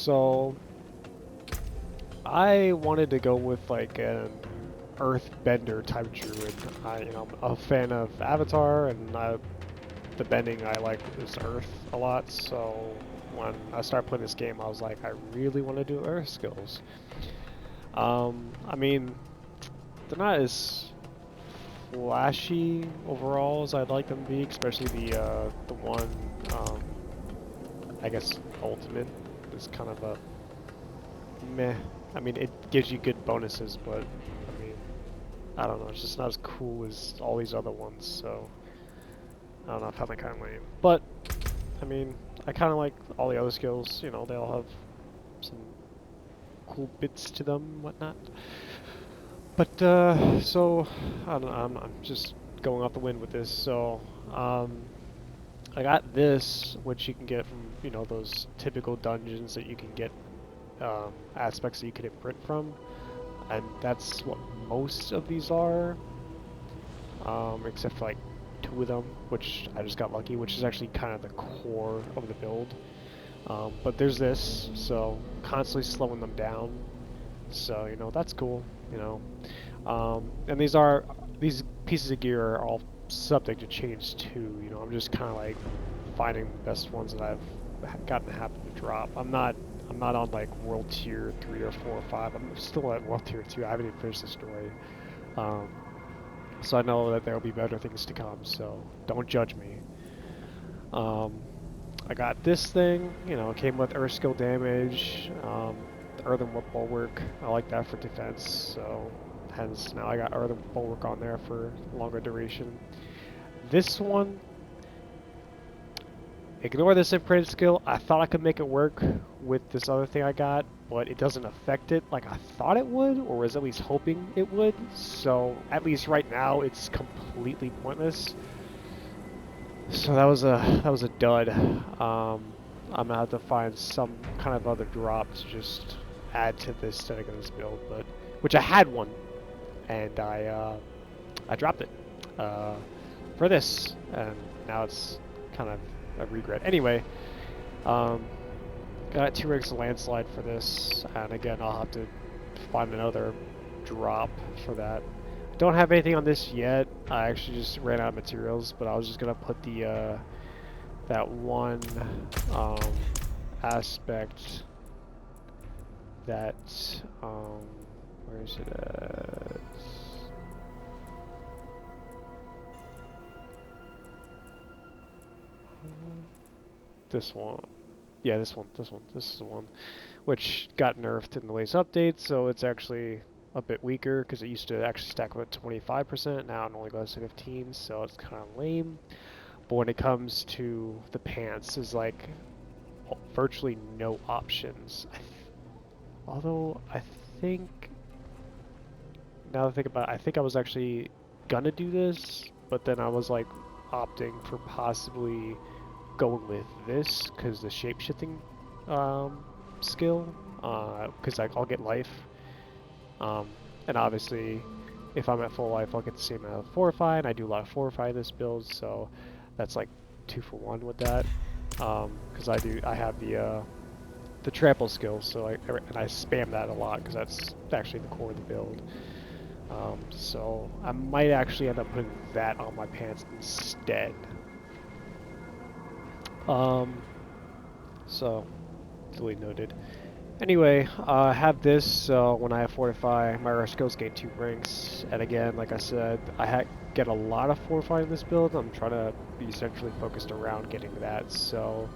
So I wanted to go with like an earthbender type druid. I'm a fan of Avatar, and the bending I like is earth a lot. So when I started playing this game, I was like, I really want to do earth skills. I mean, they're not as flashy overall as I'd like them to be, especially the one, I guess ultimate is kind of a meh. I mean, it gives you good bonuses, but I mean, I don't know, it's just not as cool as all these other ones, so I don't know, I found that kind of lame. But, I mean, I kind of like all the other skills, you know, they all have some cool bits to them and whatnot. But, so, I don't know, I'm just going off the wind with this, so, I got this, which you can get from, you know, those typical dungeons that you can get aspects that you can imprint from, and that's what most of these are, except for like 2 of them, which I just got lucky, which is actually kind of the core of the build. But there's this, so constantly slowing them down, so you know that's cool, you know. And these pieces of gear are all subject to change too. You know, I'm just kind of like finding the best ones that I've gotten the happen to drop. I'm not on like world tier 3 or 4 or 5. I'm still at world tier 2. I haven't even finished the story. Um, so I know that there will be better things to come. So don't judge me. Um, I got this thing. You know, it came with earth skill damage. The earthen bulwark. I like that for defense. So hence now I got earthen bulwark on there for longer duration. This one, ignore this imprint skill. I thought I could make it work with this other thing I got, but it doesn't affect it like I thought it would, or was at least hoping it would. So at least right now, it's completely pointless. So that was a dud. I'm gonna have to find some kind of other drop to just add to the aesthetic of this build, but which I had one, and I dropped it for this, and now it's kind of a regret. Anyway, got 2 rigs of landslide for this, and again, I'll have to find another drop for that. Don't have anything on this yet. I actually just ran out of materials, but I was just gonna put the that one aspect that where is it at? This one. Yeah, this one. This is the one, which got nerfed in the latest update, so it's actually a bit weaker because it used to actually stack up at 25%. Now it only goes to 15, so it's kind of lame. But when it comes to the pants, there's like virtually no options. Although I think, now that I think about it, I think I was actually gonna do this, but then I was like opting for possibly going with this because the shape-shifting skill, because I'll get life, and obviously if I'm at full life I'll get the same amount of fortify, and I do a lot of fortify in this build, so that's like 2 for 1 with that, because I have the trample skill, so I spam that a lot because that's actually the core of the build. So I might actually end up putting that on my pants instead. So, duly noted. Anyway, I have this, so when I have Fortify, my rare skills gain 2 ranks. And again, like I said, get a lot of Fortify in this build. I'm trying to be centrally focused around getting that, so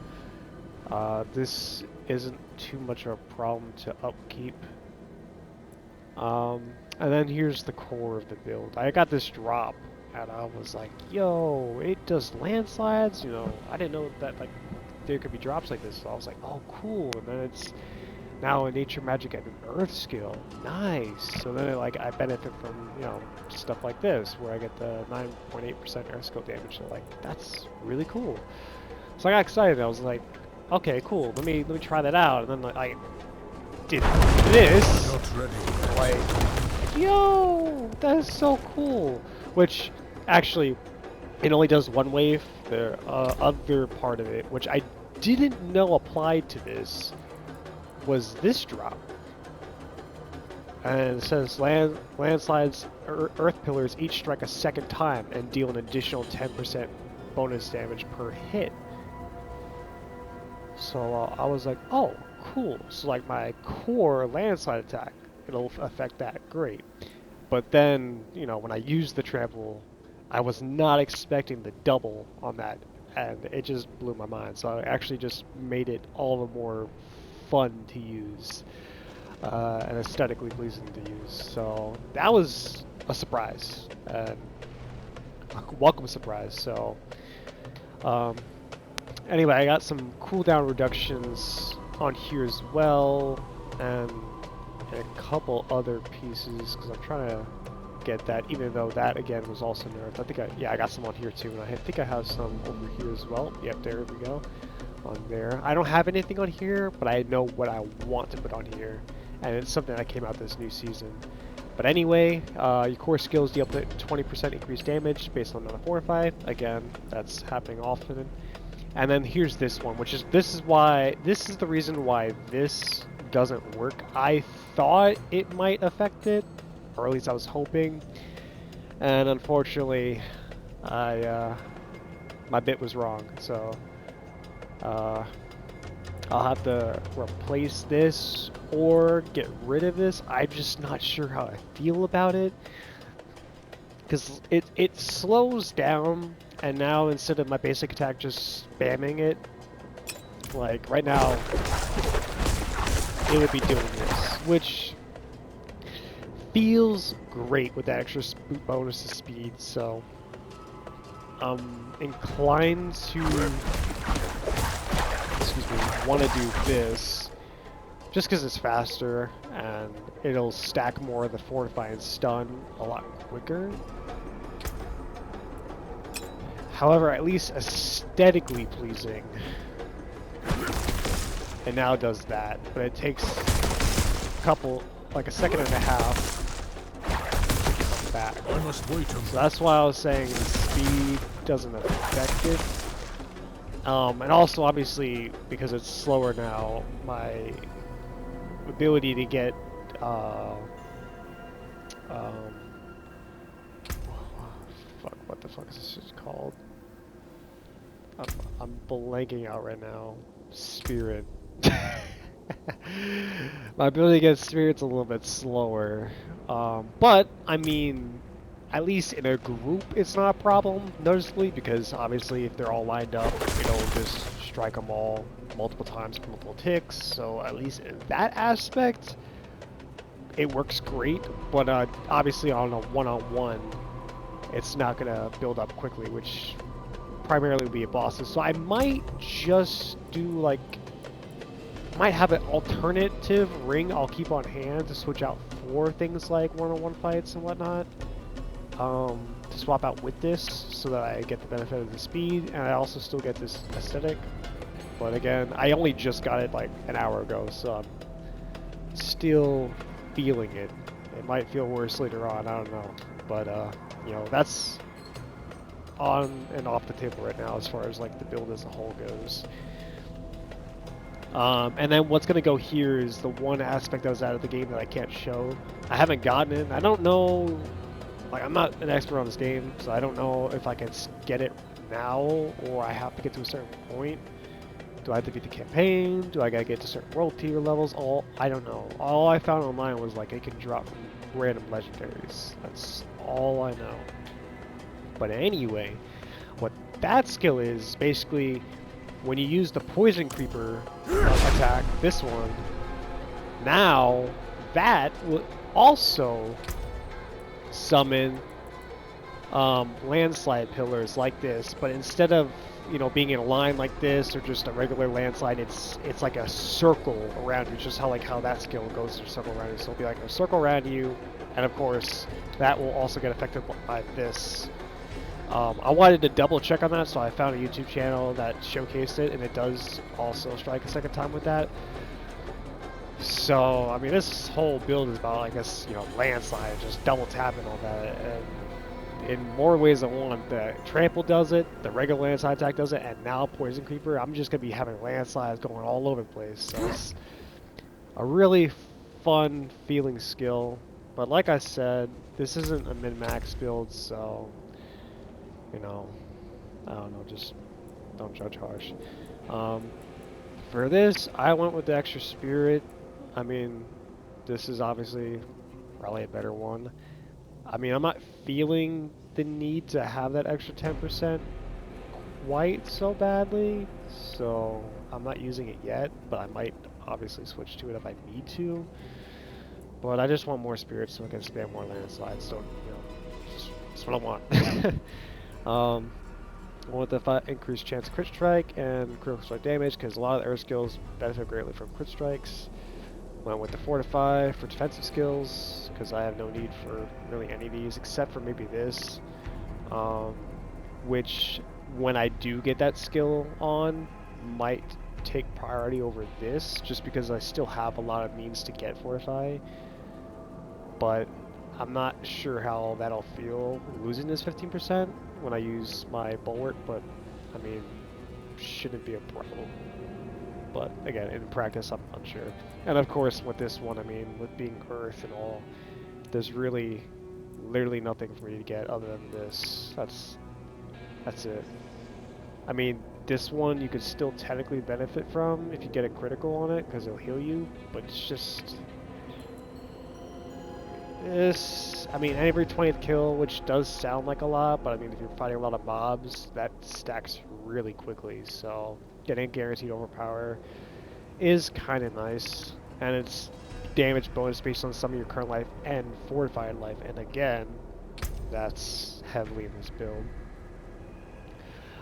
this isn't too much of a problem to upkeep. And then here's the core of the build. I got this drop, and I was like, yo, it does landslides, you know, I didn't know that, like, there could be drops like this, so I was like, oh, cool, and then it's now a nature magic and an earth skill, nice, so then I benefit from, you know, stuff like this, where I get the 9.8% earth skill damage, so like, that's really cool. So I got excited, I was like, okay, cool, let me try that out, and then like, I did this, like, yo, that is so cool, which, actually, it only does 1 wave. The other part of it, which I didn't know applied to this, was this drop. And it says landslides, earth pillars each strike a second time and deal an additional 10% bonus damage per hit. So I was like, oh, cool. So like my core landslide attack, it'll affect that. Great. But then, you know, when I used the trample, I was not expecting the double on that, and it just blew my mind. So I actually just made it all the more fun to use. And aesthetically pleasing to use. So that was a surprise, and a welcome surprise. So anyway, I got some cooldown reductions on here as well, and a couple other pieces because I'm trying to get that. Even though that again was also nerfed, I think I got some on here too, and I think I have some over here as well. Yep, there we go. On there, I don't have anything on here, but I know what I want to put on here. And it's something that came out this new season. But anyway, your core skills deal 20% increased damage based on non-fortified. Again, that's happening often. And then here's this one, which is this is the reason why this doesn't work. I thought it might affect it, or at least I was hoping. And unfortunately, my bit was wrong. So I'll have to replace this or get rid of this. I'm just not sure how I feel about it. Because it slows down, and now instead of my basic attack just spamming it, like right now, it would be doing this, which feels great with that extra bonus to speed, so I'm inclined to want to do this just because it's faster and it'll stack more of the fortify and stun a lot quicker. However, at least aesthetically pleasing, it now does that, but it takes like a second and a half to come back. I must wait. So that's why I was saying the speed doesn't affect it. And also, obviously, because it's slower now, my ability to get, what the fuck is this shit called? I'm blanking out right now. Spirit. My ability to get Spirit's a little bit slower. But, I mean, at least in a group, it's not a problem, noticeably, because obviously if they're all lined up, it'll just strike them all multiple times, multiple ticks. So at least in that aspect, it works great. But obviously on a one-on-one, it's not gonna build up quickly, which primarily would be a bosses. So I might just do like, might have an alternative ring I'll keep on hand to switch out for things like one-on-one fights and whatnot. To swap out with this so that I get the benefit of the speed and I also still get this aesthetic. But again, I only just got it like an hour ago, so I'm still feeling it. It might feel worse later on, I don't know. But you know, that's on and off the table right now as far as like the build as a whole goes. And then what's gonna go here is the one aspect that was out of the game that I can't show. I haven't gotten it. I don't know. Like, I'm not an expert on this game, so I don't know if I can get it now or I have to get to a certain point. Do I have to beat the campaign? Do I gotta get to certain world tier levels? I don't know. All I found online was like it can drop from random legendaries. That's all I know. But anyway, what that skill is basically when you use the poison creeper attack, this one, now that will also summon landslide pillars like this, but instead of, you know, being in a line like this or just a regular landslide, it's like a circle around you, just how that skill goes, a circle around you. So it'll be like a circle around you, and of course that will also get affected by this. I wanted to double check on that, so I found a YouTube channel that showcased it, and it does also strike a second time with that. So, I mean, this whole build is about, I guess, you know, landslide, just double tapping all that, and in more ways than one. The trample does it, the regular landslide attack does it, and now poison creeper. I'm just gonna be having landslides going all over the place. So a really fun feeling skill. But like I said, this isn't a min-max build, so, you know, I don't know, just don't judge harsh. Um, for this, I went with the extra spirit. I mean, this is obviously probably a better one. I mean, I'm not feeling the need to have that extra 10% quite so badly, so I'm not using it yet, but I might obviously switch to it if I need to. But I just want more spirits so I can spam more landslides, so, you know, that's what I want. um, with the increased chance of crit strike and critical strike damage, because a lot of the earth skills benefit greatly from crit strikes. Went with the fortify for defensive skills, because I have no need for really any of these, except for maybe this. Which, when I do get that skill on, might take priority over this, just because I still have a lot of means to get Fortify. But I'm not sure how that'll feel losing this 15% when I use my Bulwark, but I mean, shouldn't be a problem. But again, in practice, I'm unsure. And of course, with this one, I mean, with being Earth and all, there's really, literally nothing for me to get other than this. That's it. I mean, this one you could still technically benefit from if you get a critical on it, because it'll heal you, but it's just... This, I mean, every 20th kill, which does sound like a lot, but I mean, if you're fighting a lot of mobs, that stacks really quickly, so getting guaranteed overpower is kind of nice, and it's damage bonus based on some of your current life and fortified life, and again, that's heavily in this build.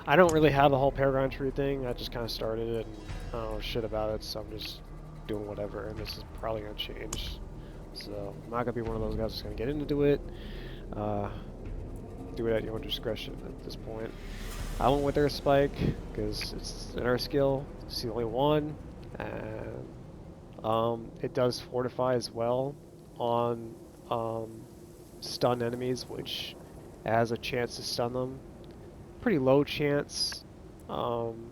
I don't really have the whole Paragon tree thing. I just kind of started it and I don't know shit about it, so I'm just doing whatever, and this is probably going to change. So I'm not going to be one of those guys that's going to get into it. Do it at your own discretion at this point. I went with Earth Spike because it's an Earth skill. It's the only one, and it does fortify as well on stun enemies, which has a chance to stun them. Pretty low chance, and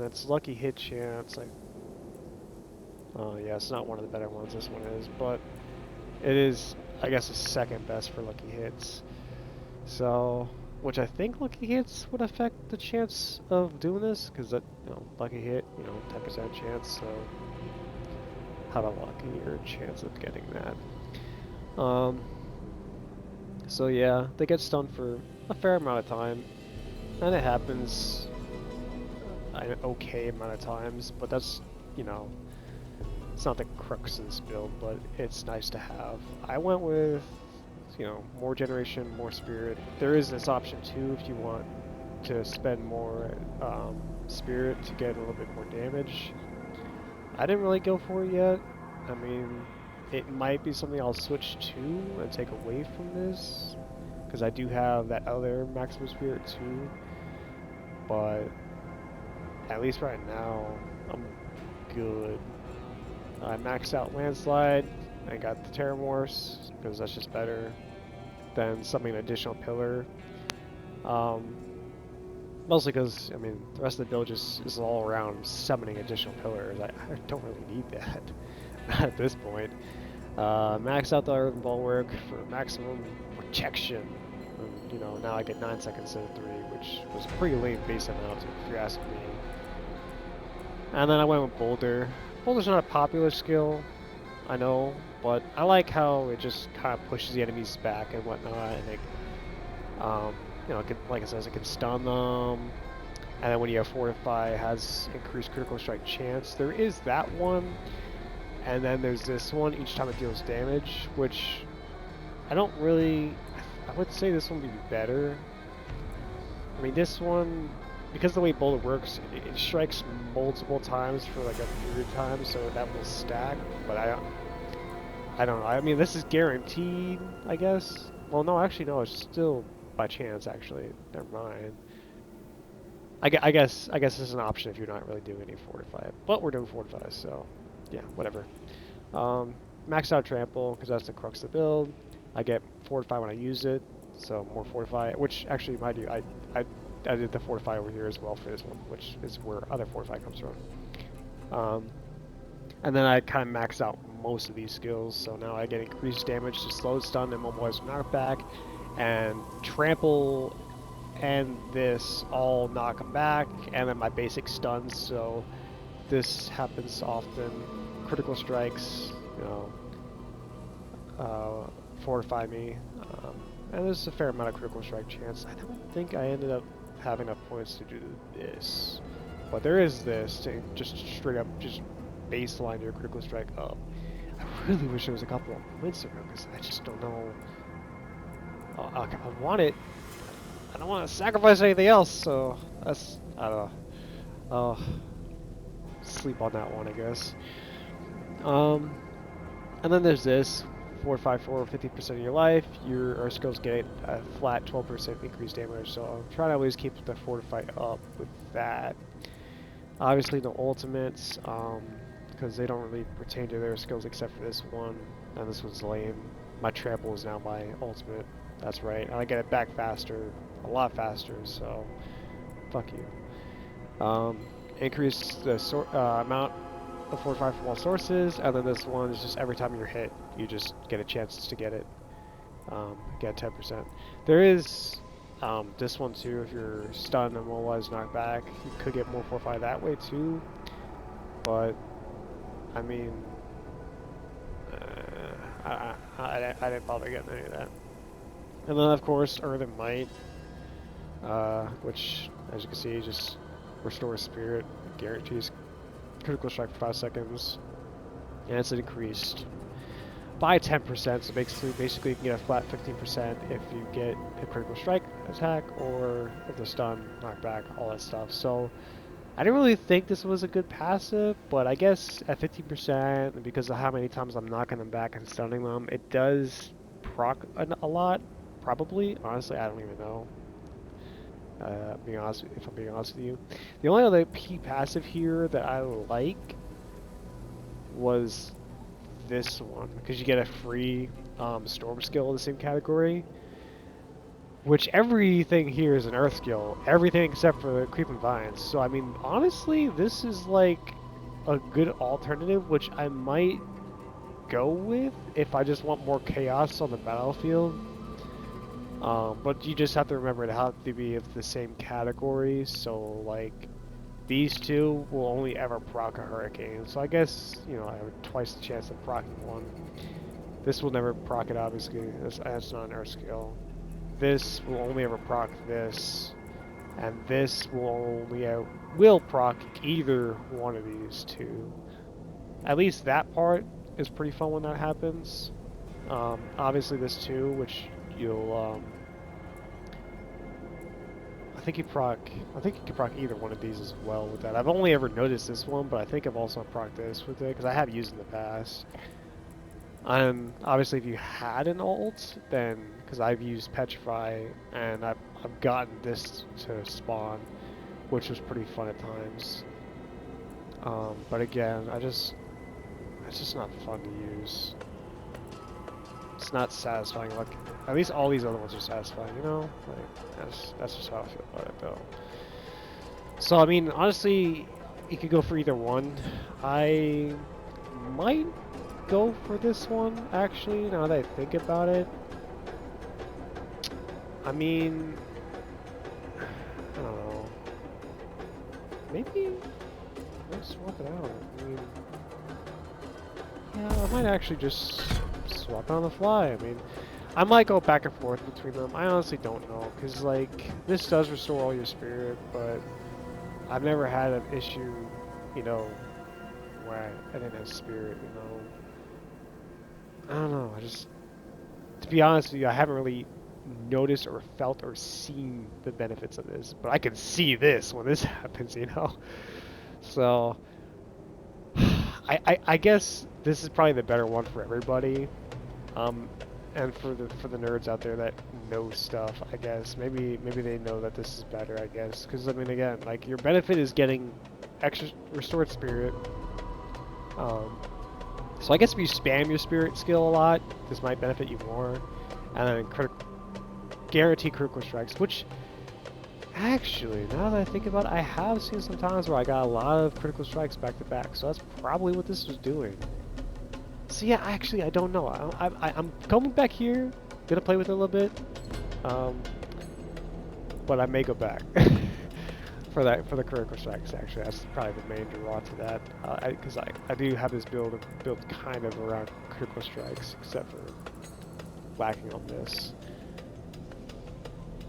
it's lucky hit chance. Oh yeah, it's not one of the better ones. This one is, but it is, I guess, the second best for lucky hits. So, which I think lucky hits would affect the chance of doing this, because that, you know, lucky hit, you know, 10% chance. So, have a luckier chance of getting that. So yeah, they get stunned for a fair amount of time, and it happens an okay amount of times, but that's, you know, it's not the crux of this build, but it's nice to have. I went with, you know, more generation, more spirit. There is this option too if you want to spend more spirit to get a little bit more damage. I didn't really go for it yet. I mean, it might be something I'll switch to and take away from this, because I do have that other maximum spirit too, but at least right now, I'm good. I maxed out Landslide, I got the Terramorphs, because that's just better than something an additional pillar. Mostly because, I mean, the rest of the build just is all around summoning additional pillars. I don't really need that, not at this point. Max out the Earthen Bulwark for maximum protection. And, you know, now I get 9 seconds instead of 3, which was a pretty lame base amount if you're asking me. And then I went with Boulder. Boulder's not a popular skill, I know, but I like how it just kind of pushes the enemies back and whatnot, and it, you know, it can, like it says, it can stun them. And then when you have Fortify, it has increased critical strike chance. There is that one, and then there's this one each time it deals damage, which I don't really, I would say this one would be better. I mean, this one, because the way Boulder works, it strikes multiple times for like a period of time, so that will stack, but I don't know. I mean, this is guaranteed, I guess. Well, no, actually, no, it's still by chance, actually. Never mind. I guess this is an option if you're not really doing any Fortify, but we're doing Fortify, so yeah, whatever. Maxed out Trample, because that's the crux of the build. I get Fortify when I use it, so more Fortify, which actually might do. I did the Fortify over here as well for this one, which is where other Fortify comes from. And then I kind of maxed out most of these skills, so now I get increased damage to slow, stun, immobilize, knockback, and trample, and this all knock them back, and then my basic stuns. So this happens often. Critical strikes, you know, fortify me, and there's a fair amount of critical strike chance. I don't think I ended up having enough points to do this, but there is this to just straight up just baseline your critical strike up. I really wish there was a couple of points around because I just don't know. I want it. I don't want to sacrifice anything else, so that's, I don't know. I'll sleep on that one, I guess. And then there's this. 454, 50% of your life, our skills get a flat 12% increased damage, so I'm trying to always keep the fortify up with that. Obviously no ultimates, because they don't really pertain to their skills except for this one, and this one's lame. My trample is now my ultimate, that's right, and I get it back faster, a lot faster, so fuck you. Increase the amount of fortify from all sources, and then this one is just every time you're hit, you just get a chance to get it. Get 10%. There is this one too. If you're stunned, immobilized, knocked back, you could get more fortify that way too. But I mean, I didn't bother getting any of that. And then of course, Earth and Might, which as you can see, just restores spirit, guarantees critical strike for 5 seconds, and it's increased by 10%, so basically you can get a flat 15% if you get a critical strike attack, or if the stun, knockback, all that stuff. So I didn't really think this was a good passive, but I guess at 15%, because of how many times I'm knocking them back and stunning them, it does proc a lot, probably. Honestly, I don't even know. If I'm being honest with you, the only other key passive here that I like was this one, because you get a free storm skill in the same category, which everything here is an earth skill, everything except for the creeping vines. So I mean, honestly, this is like a good alternative, which I might go with if I just want more chaos on the battlefield. But you just have to remember it has to be of the same category, so like these two will only ever proc a hurricane. So I guess, you know, I have twice the chance of proccing one. This will never proc it, obviously. That's not an earth skill. This will only ever proc this, and this will will proc either one of these two. At least that part is pretty fun when that happens. Obviously this too, which you'll I think you can proc either one of these as well with that. I've only ever noticed this one, but I think I've also procced this with it because I have used in the past. And obviously, if you had an ult, then because I've used Petrify and I've gotten this to spawn, which was pretty fun at times. But again, it's just not fun to use. It's not satisfying. Like, at least all these other ones are satisfying, you know? Like, that's just how I feel about it, though. So, I mean, honestly, you could go for either one. I might go for this one, actually, now that I think about it. I mean, I don't know. Maybe I'll swap it out. I mean, yeah, I might actually just swap it on the fly. I mean, I might go back and forth between them. I honestly don't know, because, like, this does restore all your spirit, but I've never had an issue, you know, where I didn't have spirit, you know. I don't know, to be honest with you, I haven't really noticed or felt or seen the benefits of this, but I can see this when this happens, you know. So, I guess this is probably the better one for everybody. And for the nerds out there that know stuff, I guess maybe they know that this is better, I guess, because I mean, again, like, your benefit is getting extra restored spirit. So I guess if you spam your spirit skill a lot, this might benefit you more. And then guarantee critical strikes, which Actually, now that I think about it, I have seen some times where I got a lot of critical strikes back to back, so that's probably what this was doing. So yeah, actually, I don't know. I'm coming back here, gonna play with it a little bit, but I may go back for the critical strikes. Actually, that's probably the main draw to that, because I do have this build built kind of around critical strikes, except for lacking on this,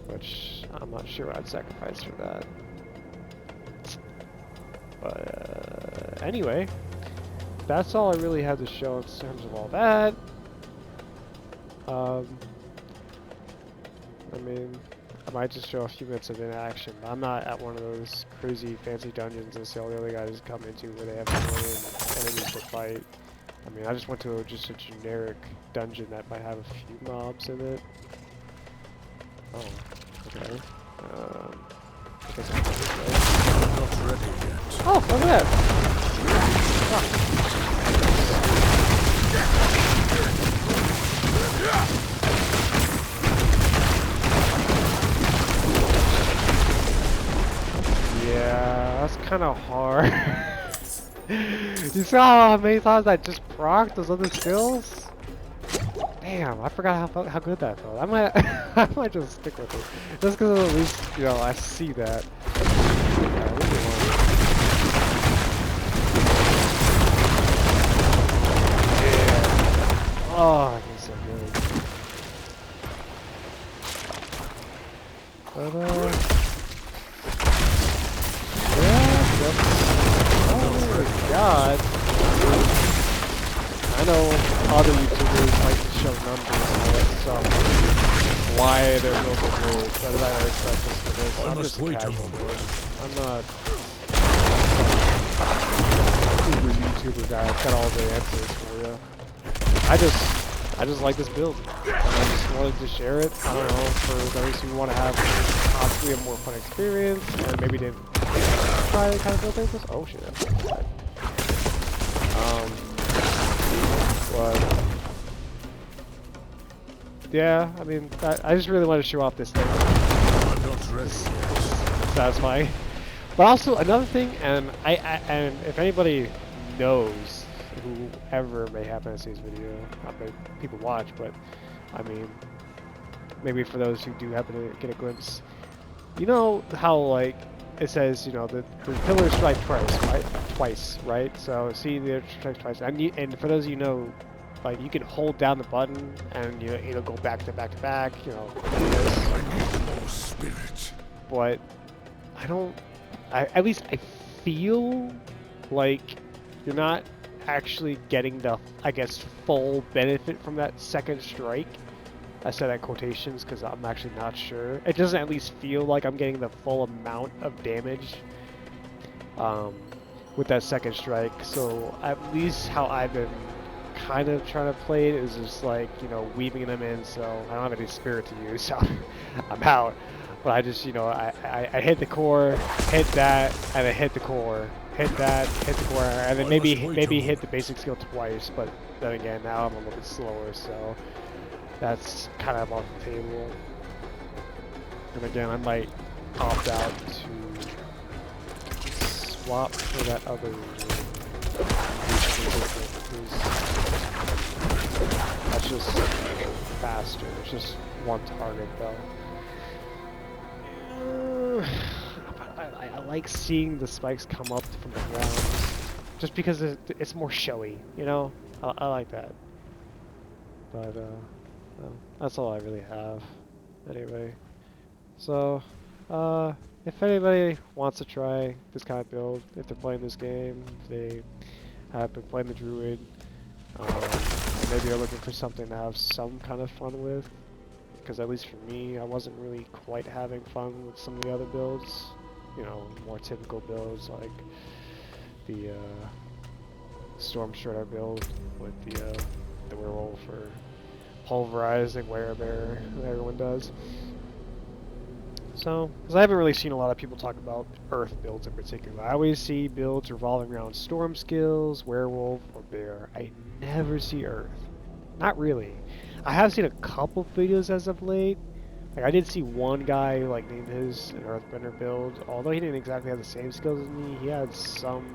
which I'm not sure I'd sacrifice for that. But anyway, that's all I really had to show in terms of all that. I mean, I might just show a few minutes of inaction. I'm not at one of those crazy fancy dungeons and see all the other guys come into where they have a million enemies to fight. I mean, I just went to just a generic dungeon that might have a few mobs in it. Oh, okay. I guess I'll go this way. Not ready yet. Oh, look at that! Oh. Yeah, that's kind of hard. You saw how many times I just procced those other skills? Damn, I forgot how good that felt. I might I might just stick with it, just because at least I see that. Yeah. Oh, I feel so good. But oh my god. I know other YouTubers like to show numbers and all that stuff. Why they're building rules, but I don't expect this for this. I'm just a casual boy. I'm not uber YouTuber guy. I've got all the answers for you. I just like this build. And I just wanted to share it. I don't know, for those who want to have possibly a more fun experience, or maybe didn't try the kind of build like this. Oh shit, that's bad. But yeah, I mean, I just really want to show off this thing. It's satisfying. But also another thing, and and if anybody knows, whoever may happen to see this video, not many people watch, but I mean, maybe for those who do happen to get a glimpse, you know how like it says, the pillars strike twice, right? So see, the strike twice, and for those of like you can hold down the button and it'll go back to back to back, Spirit. But at least I feel like you're not actually getting the, I guess, full benefit from that second strike. I said that quotations because I'm actually not sure. It doesn't at least feel like I'm getting the full amount of damage with that second strike. So at least how I've been kind of trying to play it is just like, weaving them in, so I don't have any spirit to use, so I'm out. But I just, I hit the core, hit that, and I hit the core, hit that, hit the core, and then maybe hit the basic skill twice, but then again, now I'm a little bit slower, so that's kind of off the table. And again, I might opt out to swap for that other that's just faster. It's just one target though. I like seeing the spikes come up from the ground, just because it's more showy. I like that. But well, that's all I really have. Anyway, so if anybody wants to try this kind of build, if they're playing this game, if they have been playing the Druid, maybe you're looking for something to have some kind of fun with, because at least for me, I wasn't really quite having fun with some of the other builds, more typical builds like the Storm Shredder build with the werewolf or pulverizing werebear that everyone does. So, because I haven't really seen a lot of people talk about Earth builds in particular. I always see builds revolving around storm skills, werewolf, or bear. I never see Earth. Not really. I have seen a couple videos as of late, Like I did see one guy like name his an Earthbender build, although he didn't exactly have the same skills as me. He had some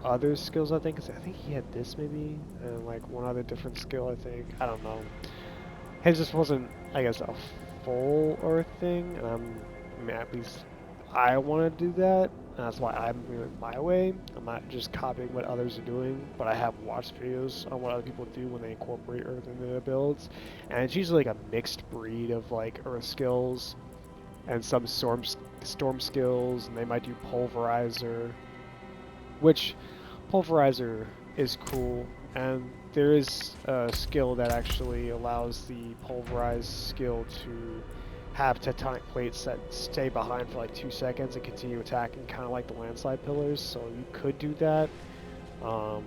other skills, I think. 'Cause I think he had this maybe, and like one other different skill. I think I don't know. His just wasn't, I guess, a full Earth thing, and I mean, at least I want to do that, and that's why I'm doing it my way. I'm not just copying what others are doing, but I have watched videos on what other people do when they incorporate Earth into their builds, and it's usually like a mixed breed of like Earth skills and some storm skills, and they might do Pulverizer, which Pulverizer is cool, and there is a skill that actually allows the Pulverize skill to have tectonic plates that stay behind for like 2 seconds and continue attacking, kind of like the landslide pillars, so you could do that. Um,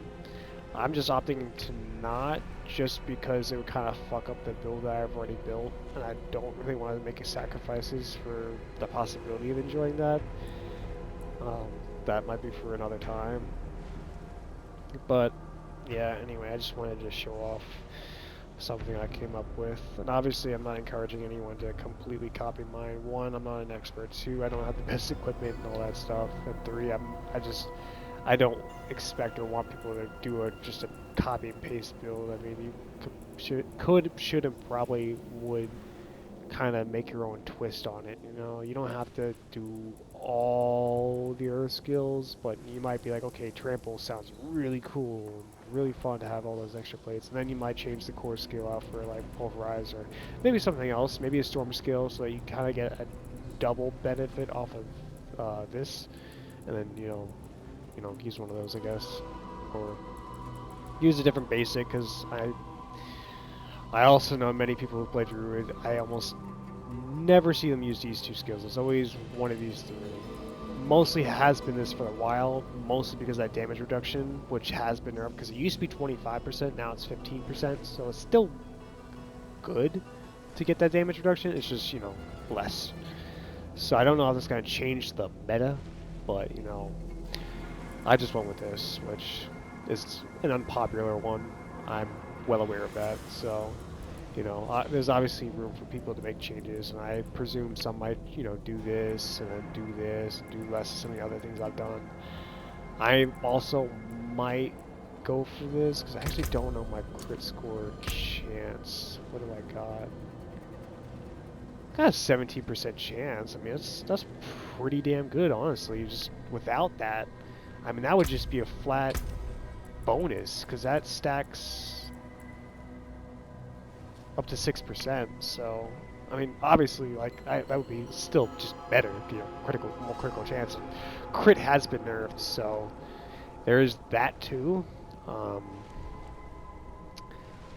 I'm just opting to not, just because it would kind of fuck up the build that I've already built, and I don't really want to make sacrifices for the possibility of enjoying that. That might be for another time. But yeah, anyway, I just wanted to show off something I came up with. And obviously I'm not encouraging anyone to completely copy mine. One, I'm not an expert. Two, I don't have the best equipment and all that stuff. And three, I don't expect or want people to do just a copy and paste build. I mean, you should, and probably would kind of make your own twist on it, you know? You don't have to do all the earth skills, but you might be like, okay, trample sounds really cool, really fun to have all those extra plates, and then you might change the core skill out for like pulverize or maybe something else, maybe a storm skill, so that you kind of get a double benefit off of this, and then use one of those, I guess, or use a different basic, because I also know many people who play Druid. I almost never see them use these two skills. It's always one of these three. Mostly has been this for a while, mostly because of that damage reduction, which has been nerfed, because it used to be 25%, now it's 15%, so it's still good to get that damage reduction, it's just, less. So I don't know how this is going to change the meta, but, I just went with this, which is an unpopular one. I'm well aware of that, so there's obviously room for people to make changes, and I presume some might, do this and then do this and do less of some of the other things I've done. I also might go for this because I actually don't know my crit score chance. What do I got? Got a 17% chance. I mean, that's pretty damn good, honestly. Just without that, I mean, that would just be a flat bonus because that stacks up to 6%, so I mean, obviously, like that would be still just better, more critical chance. And crit has been nerfed, so there is that too.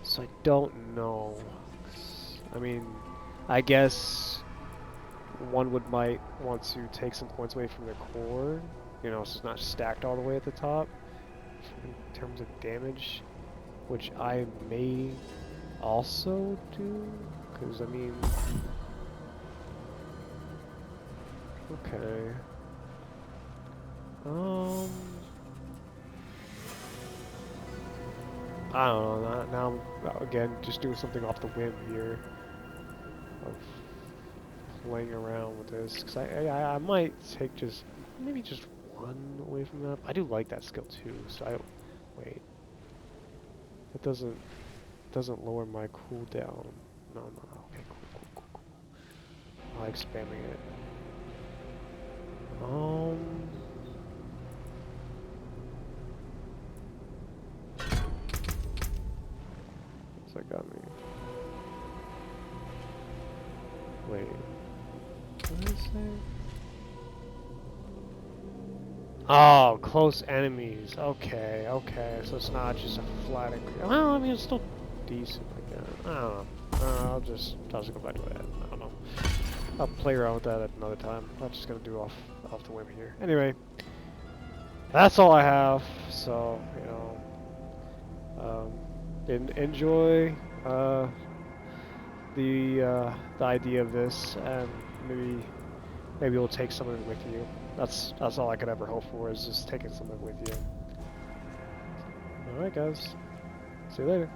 So I don't know. I mean, I guess one might want to take some points away from the core, so it's not stacked all the way at the top in terms of damage, which I may also do, because I mean, okay, I don't know, now I'm again just doing something off the whim here of playing around with this, because I might take maybe just one away from that. I do like that skill too, so wait, it doesn't lower my cooldown. No. Okay, cool. I like spamming it. What's that got me? Wait. What did it say? Oh, close enemies. Okay. So it's not just a flat increase. Well, I mean, it's still decent, I guess. I don't know. I'll just go back to that. I don't know. I'll play around with that at another time. I'm just gonna do off the whim here. Anyway, that's all I have. So enjoy the idea of this, and maybe we'll take some of it with you. That's all I could ever hope for, is just taking something with you. All right, guys. See you later.